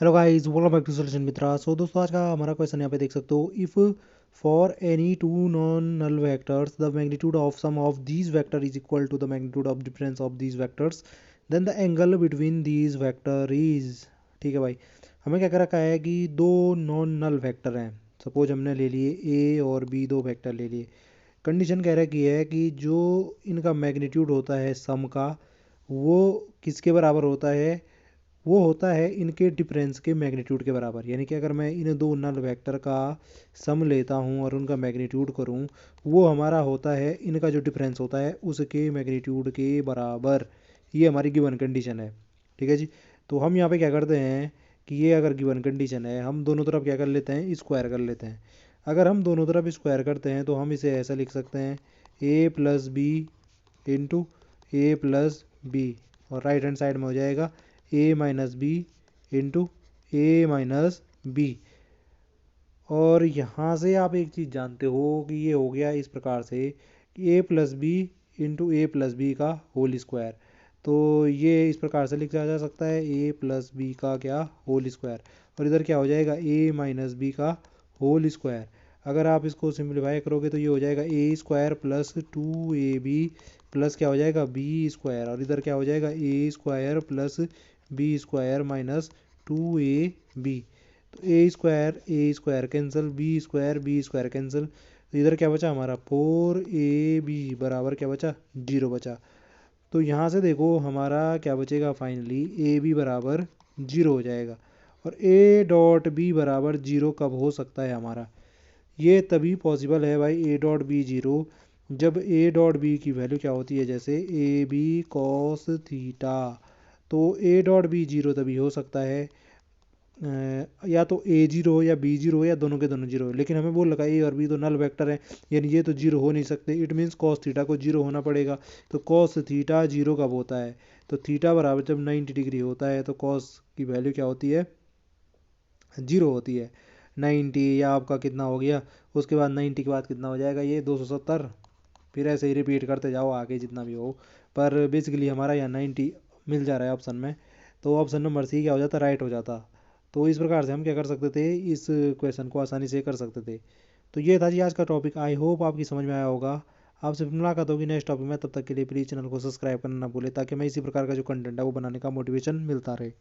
Hello guys, welcome back to Solution Mitra. So दोस्तों, आज का हमारा क्वेश्चन यहाँ पे देख सकते हो। If for any two non null vectors the magnitude of sum of these vector is equal to the magnitude of difference of these vectors, then the angle between these vector is. ठीक है भाई, हमें क्या कर रखा है कि दो नॉन नल वेक्टर हैं। सपोज हमने ले लिए ए और बी, दो वेक्टर ले लिए। कंडीशन कह रखी है कि जो इनका मैग्नीट्यूड होता है सम का, वो किसके बराबर होता है? वो होता है इनके डिफरेंस के मैग्नीट्यूड के बराबर। यानी कि अगर मैं इन दो नल वेक्टर का सम लेता हूँ और उनका मैग्नीट्यूड करूँ, वो हमारा होता है इनका जो डिफरेंस होता है उसके मैग्नीट्यूड के बराबर। ये हमारी गिवन कंडीशन है। ठीक है जी। तो हम यहाँ पे क्या करते हैं कि ये अगर गिवन कंडीशन है, हम दोनों तरफ क्या कर लेते हैं, स्क्वायर कर लेते हैं। अगर हम दोनों तरफ स्क्वायर करते हैं तो हम इसे ऐसा लिख सकते हैं, ए प्लस बी इंटू ए प्लस बी, और राइट हैंड साइड में हो जाएगा A minus B into A minus B. और यहाँ से आप एक चीज़ जानते हो कि ये हो गया इस प्रकार से कि ए प्लस बी इंटू ए प्लस बी का होल स्क्वायर। तो ये इस प्रकार से लिखा जा सकता है, ए प्लस बी का क्या, होल स्क्वायर। और इधर क्या हो जाएगा, ए माइनस बी का होल स्क्वायर। अगर आप इसको सिंप्लीफाई करोगे तो ये हो जाएगा A square plus two A B plus क्या हो जाएगा, बी स्क्वायर। और इधर क्या हो जाएगा, A square plus B square minus two A B. तो A square cancel, B square cancel. तो इधर क्या बचा हमारा, फोर ए बी बराबर क्या बचा, जीरो बचा। तो यहाँ से देखो हमारा क्या बचेगा, फाइनली ए बी बराबर जीरो हो जाएगा। और ए डॉट बी बराबर जीरो कब हो सकता है हमारा? ये तभी पॉसिबल है भाई, ए डॉट बी जीरो, जब ए डॉट बी की वैल्यू क्या होती है, जैसे ए बी कॉस थीटा। तो ए डॉट बी जीरो तभी हो सकता है या तो ए जीरो हो या बी जीरो हो या दोनों के दोनों जीरो हो। लेकिन हमें बोल लगा ए और बी तो नल वेक्टर है, यानी ये तो जीरो हो नहीं सकते। इट मीन्स कॉस थीटा को जीरो होना पड़ेगा। तो कॉस थीटा जीरो कब होता है, तो थीटा बराबर जब 90 डिग्री होता है तो कॉस की वैल्यू क्या होती है, जीरो होती है। 90 या आपका कितना हो गया, उसके बाद 90 के बाद कितना हो जाएगा, ये 270। फिर ऐसे ही रिपीट करते जाओ आगे जितना भी हो। पर बेसिकली हमारा यहाँ 90 मिल जा रहा है ऑप्शन में। तो ऑप्शन नंबर सी क्या हो जाता, राइट हो जाता। तो इस प्रकार से हम क्या कर सकते थे, इस क्वेश्चन को आसानी से कर सकते थे। तो ये था जी आज का टॉपिक। आई होप आपकी समझ में आया होगा। आपसे फिर मुलाकात होगी नेक्स्ट टॉपिक में। तब तक के लिए प्लीज़ चैनल को सब्सक्राइब करना ना भूले, ताकि मैं इसी प्रकार का जो कंटेंट है वो बनाने का मोटिवेशन मिलता रहे।